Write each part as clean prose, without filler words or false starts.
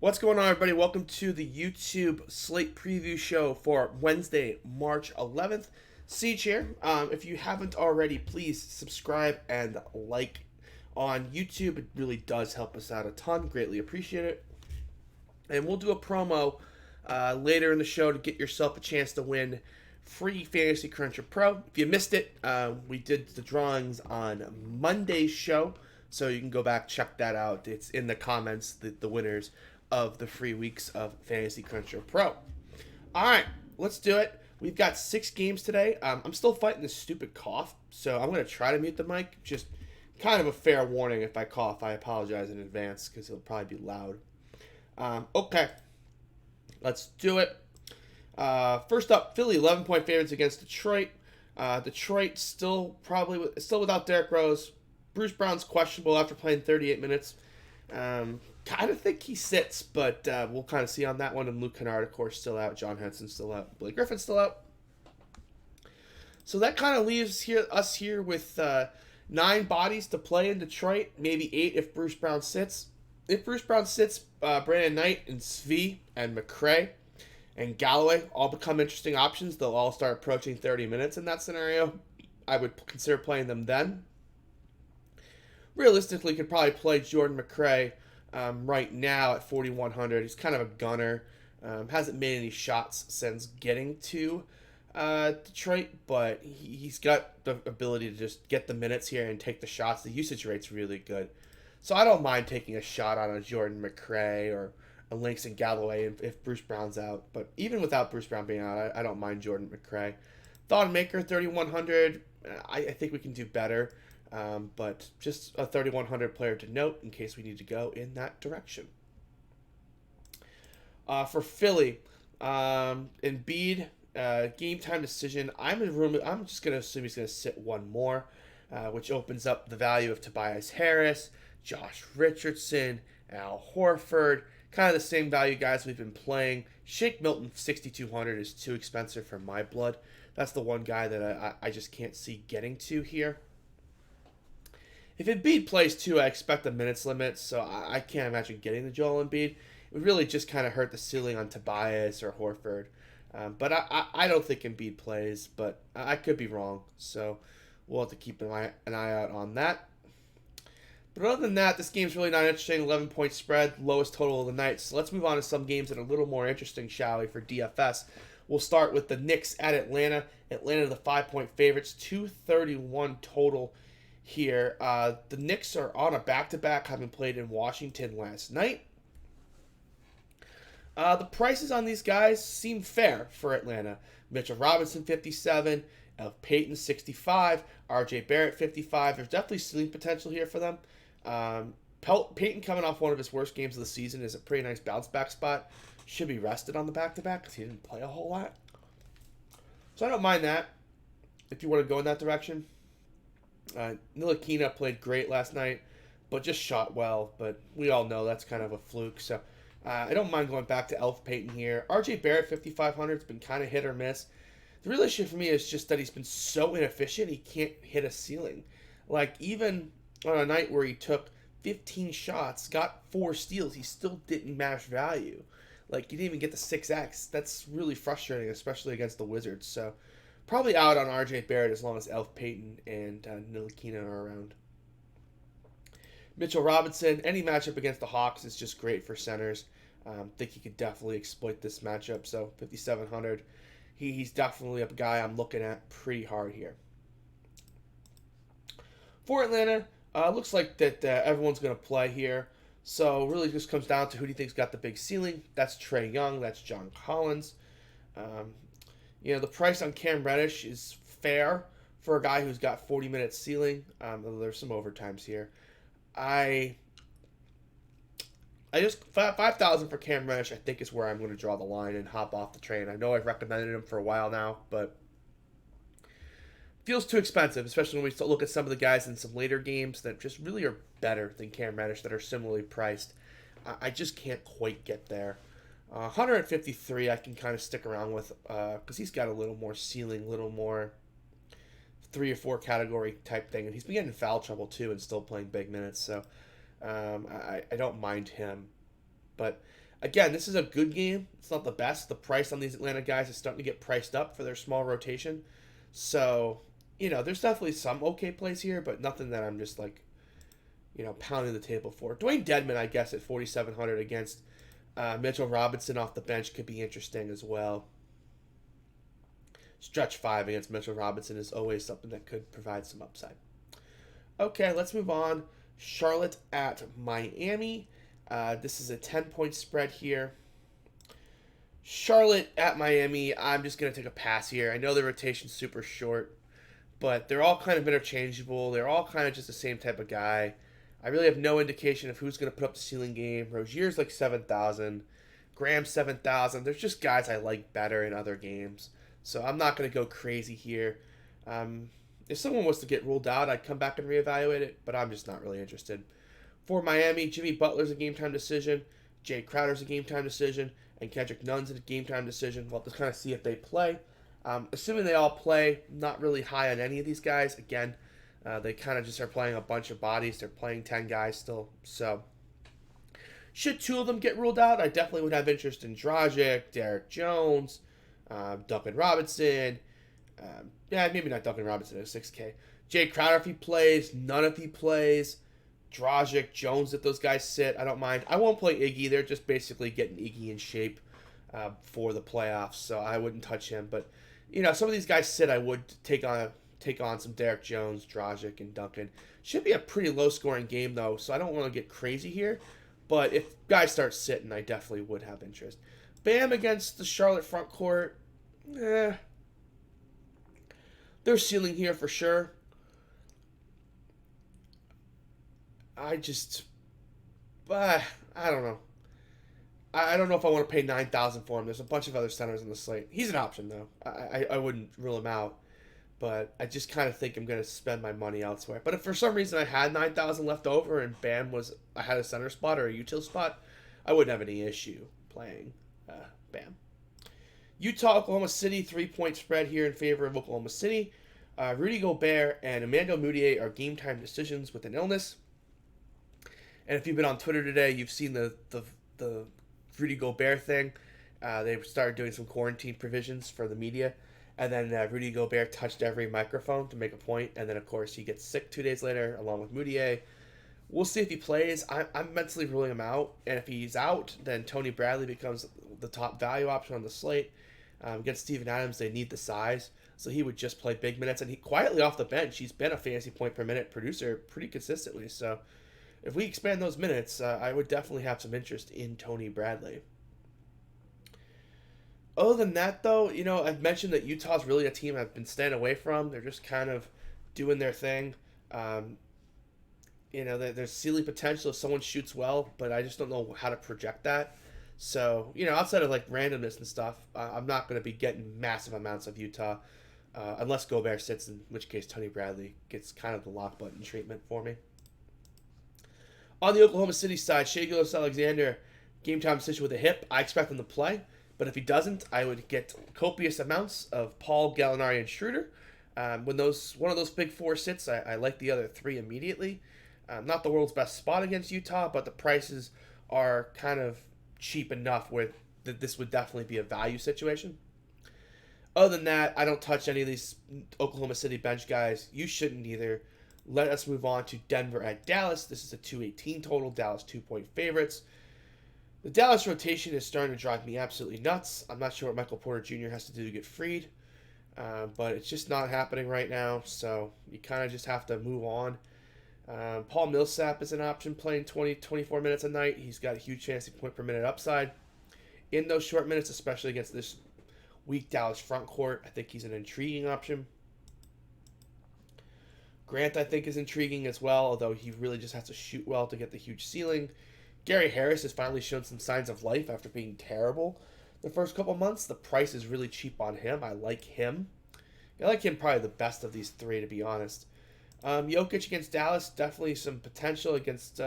What's going on, everybody? Welcome to the YouTube Slate preview show for Wednesday, March 11th. Siege here. If you haven't already, please subscribe and like on YouTube. It really does help us out a ton. Greatly appreciate it. And we'll do a promo later in the show to get yourself a chance to win free Fantasy Cruncher Pro. If you missed it, we did the drawings on Monday's show, so you can go back, check that out. It's in the comments, the winners of the free weeks of Fantasy Cruncher Pro. All right, let's do it. We've got 6 games today. I'm still fighting this stupid cough, so I'm going to try to mute the mic. Just kind of a fair warning, if I cough, I apologize in advance because it'll probably be loud. Okay, let's do it. First up, Philly 11-point favorites against Detroit. Detroit still without Derrick Rose. Bruce Brown's questionable after playing 38 minutes. Kind of think he sits, but we'll kind of see on that one. And Luke Kennard, of course, still out. John Henson's still out. Blake Griffin's still out. So that kind of leaves us here with 9 bodies to play in Detroit. Maybe 8 if Bruce Brown sits. If Bruce Brown sits, Brandon Knight and Svi and McCray and Galloway all become interesting options. They'll all start approaching 30 minutes in that scenario. I would consider playing them then. Realistically, could probably play Jordan McCray right now at 4,100. He's kind of a gunner. Hasn't made any shots since getting to Detroit, but he's got the ability to just get the minutes here and take the shots. The usage rate's really good. So I don't mind taking a shot on a Jordan McCray or a Langston Galloway if Bruce Brown's out. But even without Bruce Brown being out, I don't mind Jordan McCray. Thought Maker 3,100. I think we can do better. But just a 3,100 player to note in case we need to go in that direction. For Philly, Embiid, game time decision. I'm just going to assume he's going to sit one more, which opens up the value of Tobias Harris, Josh Richardson, Al Horford, kind of the same value guys we've been playing. Shake Milton 6,200 is too expensive for my blood. That's the one guy that I just can't see getting to here. If Embiid plays too, I expect a minutes limit, so I can't imagine getting the Joel Embiid. It would really just kind of hurt the ceiling on Tobias or Horford. But I don't think Embiid plays, but I could be wrong, so we'll have to keep an eye out on that. But other than that, this game's really not interesting. 11-point spread, lowest total of the night. So let's move on to some games that are a little more interesting, shall we, for DFS. We'll start with the Knicks at Atlanta. Atlanta, the 5-point favorites, 231 total here. The Knicks are on a back-to-back, having played in Washington last night. The prices on these guys seem fair for Atlanta. Mitchell Robinson, 57. Elf Payton, 65. RJ Barrett, 55. There's definitely ceiling potential here for them. Payton, coming off one of his worst games of the season, is a pretty nice bounce-back spot. Should be rested on the back-to-back because he didn't play a whole lot. So I don't mind that if you want to go in that direction. Ntilikina played great last night, but just shot well. But we all know that's kind of a fluke. So I don't mind going back to Elf Payton here. RJ Barrett, 5,500, has been kind of hit or miss. The real issue for me is just that he's been so inefficient, he can't hit a ceiling. Like, even on a night where he took 15 shots, got 4 steals, he still didn't match value. Like, he didn't even get the 6x. That's really frustrating, especially against the Wizards. So probably out on RJ Barrett as long as Elf Payton and Ntilikina are around. Mitchell Robinson, any matchup against the Hawks is just great for centers. Think he could definitely exploit this matchup. So 5,700, he's definitely a guy I'm looking at pretty hard here. For Atlanta, looks like that everyone's going to play here. So really just comes down to who do you think's got the big ceiling. That's Trae Young. That's John Collins. The price on Cam Reddish is fair for a guy who's got 40 minutes ceiling. There's some overtimes here. I just 5,000 for Cam Reddish, I think, is where I'm going to draw the line and hop off the train. I know I've recommended him for a while now, but feels too expensive, especially when we look at some of the guys in some later games that just really are better than Cam Reddish that are similarly priced. I just can't quite get there. 153 I can kind of stick around with because he's got a little more ceiling, a little more 3 or 4 category type thing, and he's been getting in foul trouble too and still playing big minutes, so I don't mind him. But Again, this is a good game. It's not the best. The price on these Atlanta guys is starting to get priced up for their small rotation. So, there's definitely some okay plays here, but nothing that I'm just like, pounding the table for. Dwayne Dedman, I guess, at 4,700 against Mitchell Robinson off the bench could be interesting as well. Stretch 5 against Mitchell Robinson is always something that could provide some upside. Okay, let's move on. Charlotte at Miami. This is a 10-point spread here. Charlotte at Miami, I'm just going to take a pass here. I know the rotation's super short, but they're all kind of interchangeable. They're all kind of just the same type of guy. I really have no indication of who's going to put up the ceiling game. Rozier's like 7,000. Graham's 7,000. There's just guys I like better in other games. So I'm not going to go crazy here. If someone was to get ruled out, I'd come back and reevaluate it, but I'm just not really interested. For Miami, Jimmy Butler's a game-time decision. Jay Crowder's a game-time decision. And Kendrick Nunn's a game-time decision. We'll have to kind of see if they play. Assuming they all play, not really high on any of these guys. Again, they kind of just are playing a bunch of bodies. They're playing 10 guys still. So, should 2 of them get ruled out, I definitely would have interest in Dragic, Derek Jones, Duncan Robinson. Maybe not Duncan Robinson at 6K. Jay Crowder if he plays. None if he plays. Dragic, Jones if those guys sit. I don't mind. I won't play Iggy. They're just basically getting Iggy in shape for the playoffs, so I wouldn't touch him. But, some of these guys sit, I would take on some Derek Jones, Dragic, and Duncan. Should be a pretty low-scoring game, though, so I don't want to get crazy here. But if guys start sitting, I definitely would have interest. Bam against the Charlotte front court. They're ceiling here for sure. I don't know. I don't know if I want to pay 9,000 for him. There's a bunch of other centers on the slate. He's an option though. I wouldn't rule him out, but I just kind of think I'm going to spend my money elsewhere. But if for some reason I had 9,000 left over and I had a center spot or a util spot, I wouldn't have any issue playing Bam. Utah, Oklahoma City, 3-point spread here in favor of Oklahoma City. Rudy Gobert and Emmanuel Mudiay are game time decisions with an illness. And if you've been on Twitter today, you've seen the Rudy Gobert thing. They started doing some quarantine provisions for the media. And then Rudy Gobert touched every microphone to make a point. And then, of course, he gets sick 2 days later, along with Mudiay. We'll see if he plays. I'm mentally ruling him out. And if he's out, then Tony Bradley becomes the top value option on the slate. Against Steven Adams, they need the size. So he would just play big minutes. And he quietly off the bench, he's been a fantasy point per minute producer pretty consistently. So if we expand those minutes, I would definitely have some interest in Tony Bradley. Other than that, though, I've mentioned that Utah's really a team I've been staying away from. They're just kind of doing their thing. There's ceiling potential if someone shoots well, but I just don't know how to project that. So, outside of like randomness and stuff, I'm not going to be getting massive amounts of Utah unless Gobert sits, in which case Tony Bradley gets kind of the lock button treatment for me. On the Oklahoma City side, Shai Gilgeous-Alexander, game time decision with a hip. I expect him to play, but if he doesn't, I would get copious amounts of Paul, Gallinari, and Schroeder. When one of those big 4 sits, I like the other 3 immediately. Not the world's best spot against Utah, but the prices are kind of cheap enough where this would definitely be a value situation. Other than that, I don't touch any of these Oklahoma City bench guys. You shouldn't either. Let us move on to Denver at Dallas. This is a 218 total. Dallas 2-point favorites. The Dallas rotation is starting to drive me absolutely nuts. I'm not sure what Michael Porter Jr. has to do to get freed, but it's just not happening right now, so you kind of just have to move on. Paul Millsap is an option playing 24 minutes a night. He's got a huge fantasy point per minute upside in those short minutes, especially against this weak Dallas front court. I think he's an intriguing option. Grant, I think, is intriguing as well, although he really just has to shoot well to get the huge ceiling. Gary Harris has finally shown some signs of life after being terrible the first couple months. The price is really cheap on him. I like him. I like him probably the best of these 3, to be honest. Jokic against Dallas, definitely some potential against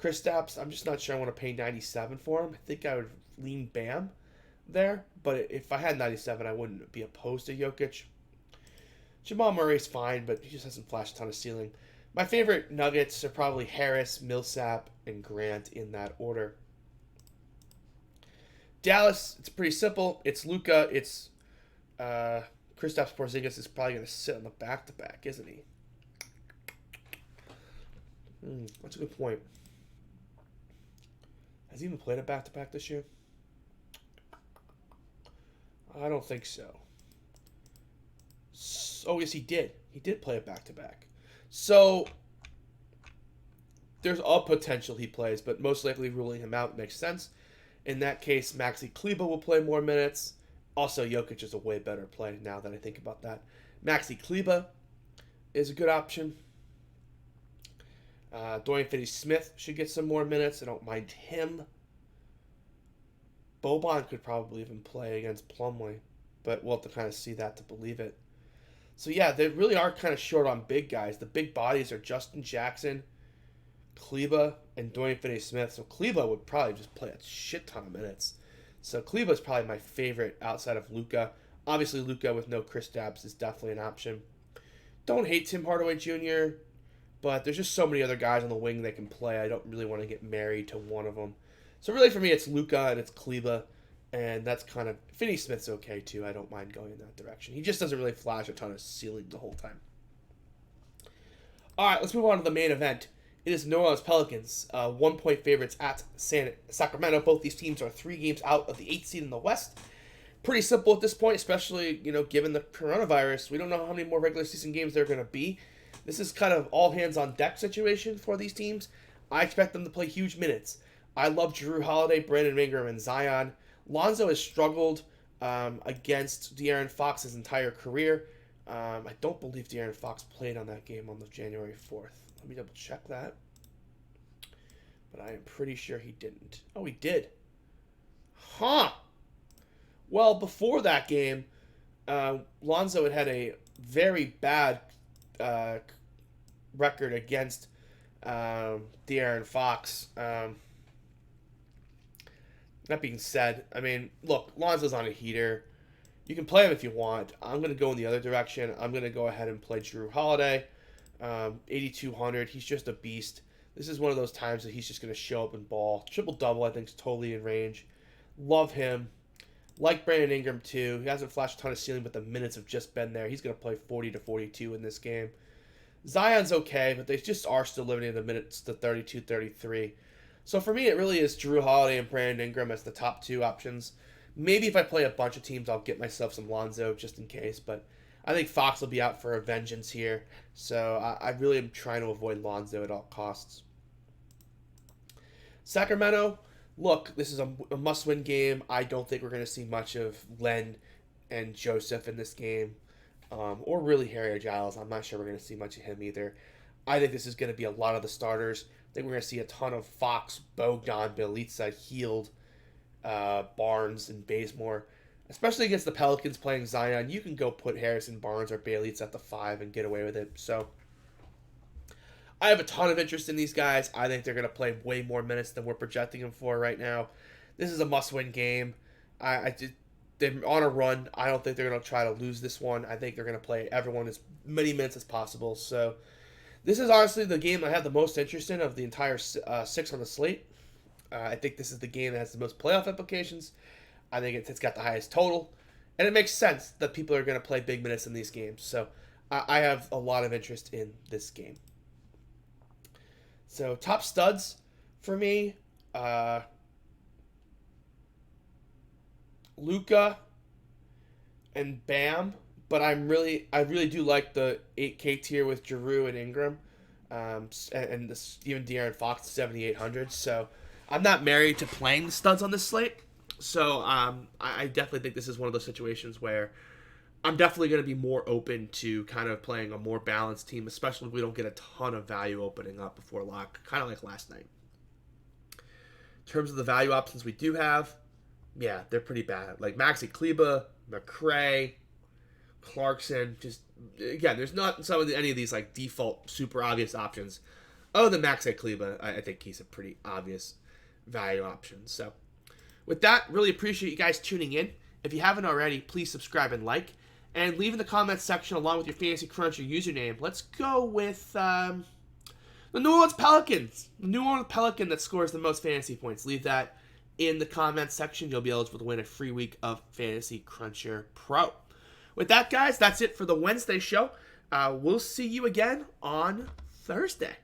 Kristaps. I'm just not sure I want to pay 97 for him. I think I would lean Bam there, but if I had 97, I wouldn't be opposed to Jokic. Jamal Murray's fine, but he just hasn't flashed a ton of ceiling. My favorite Nuggets are probably Harris, Millsap, and Grant in that order. Dallas, it's pretty simple. It's Luka. It's Kristaps Porzingis is probably going to sit on the back-to-back, isn't he? That's a good point. Has he even played a back-to-back this year? I don't think so. Oh, yes, he did. He did play a back-to-back. So, there's a potential he plays, but most likely ruling him out makes sense. In that case, Maxi Kleber will play more minutes. Also, Jokic is a way better play now that I think about that. Maxi Kleber is a good option. Dorian Finney-Smith should get some more minutes. I don't mind him. Boban could probably even play against Plumlee, but we'll have to kind of see that to believe it. So yeah, they really are kind of short on big guys. The big bodies are Justin Jackson, Kleber, and Dorian Finney-Smith. So Kleber would probably just play a shit ton of minutes. So Kleber is probably my favorite outside of Luka. Obviously, Luka with no Kristaps is definitely an option. Don't hate Tim Hardaway Jr., but there's just so many other guys on the wing that can play. I don't really want to get married to one of them. So really for me, it's Luka and it's Kleber, and that's kind of... Finney-Smith's okay too. I don't mind going in that direction. He just doesn't really flash a ton of ceiling the whole time. All right, let's move on to the main event. It is New Orleans Pelicans, 1-point favorites at Sacramento. Both these teams are 3 games out of the 8th seed in the West. Pretty simple at this point, especially, given the coronavirus. We don't know how many more regular season games there are going to be. This is kind of all hands on deck situation for these teams. I expect them to play huge minutes. I love Jrue Holiday, Brandon Ingram, and Zion. Lonzo has struggled against De'Aaron Fox his entire career. I don't believe De'Aaron Fox played on that game on the January 4th. Let me double check that. But I am pretty sure he didn't. Oh, he did. Huh. Well, before that game, Lonzo had a very bad record against De'Aaron Fox. That being said, I mean, look, Lonzo's on a heater. You can play him if you want. I'm going to go in the other direction. I'm going to go ahead and play Jrue Holiday. 8,200. He's just a beast. This is one of those times that he's just going to show up and ball. Triple-double, I think, is totally in range. Love him. Like Brandon Ingram, too. He hasn't flashed a ton of ceiling, but the minutes have just been there. He's going to play 40 to 42 in this game. Zion's okay, but they just are still limiting the minutes to 32, 33. So for me, it really is Jrue Holiday and Brandon Ingram as the top 2 options. Maybe if I play a bunch of teams, I'll get myself some Lonzo just in case, but I think Fox will be out for a vengeance here, so I really am trying to avoid Lonzo at all costs. Sacramento, look, this is a must-win game. I don't think we're going to see much of Len and Joseph in this game, or really Harry or Giles. I'm not sure we're going to see much of him either. I think this is going to be a lot of the starters. I think we're going to see a ton of Fox, Bogdan, Bielitsa, Hield, Barnes, and Bazemore. Especially against the Pelicans playing Zion, you can go put Harrison Barnes or Bielitsa at the 5 and get away with it. So I have a ton of interest in these guys. I think they're going to play way more minutes than we're projecting them for right now. This is a must-win game. They're on a run. I don't think they're going to try to lose this one. I think they're going to play everyone as many minutes as possible. So this is honestly the game I have the most interest in of the entire 6 on the slate. I think this is the game that has the most playoff implications. I think it's got the highest total. And it makes sense that people are going to play big minutes in these games. So I have a lot of interest in this game. So top studs for me, Luka and Bam. But I really do like the 8K tier with Jrue and Ingram. And even De'Aaron Fox 7,800. So I'm not married to playing the studs on this slate. So I definitely think this is one of those situations where I'm definitely going to be more open to kind of playing a more balanced team, especially if we don't get a ton of value opening up before lock, kind of like last night. In terms of the value options we do have, yeah, they're pretty bad. Like Maxi Kleber, McRae, Clarkson, just, again, there's not any of these like default super obvious options. Other than Maxi Kleber, I think he's a pretty obvious value option. So with that, really appreciate you guys tuning in. If you haven't already, please subscribe and like. And leave in the comments section along with your Fantasy Cruncher username. Let's go with the New Orleans Pelicans. The New Orleans Pelican that scores the most fantasy points. Leave that in the comments section, you'll be eligible to win a free week of Fantasy Cruncher Pro. With that, guys, that's it for the Wednesday show. We'll see you again on Thursday.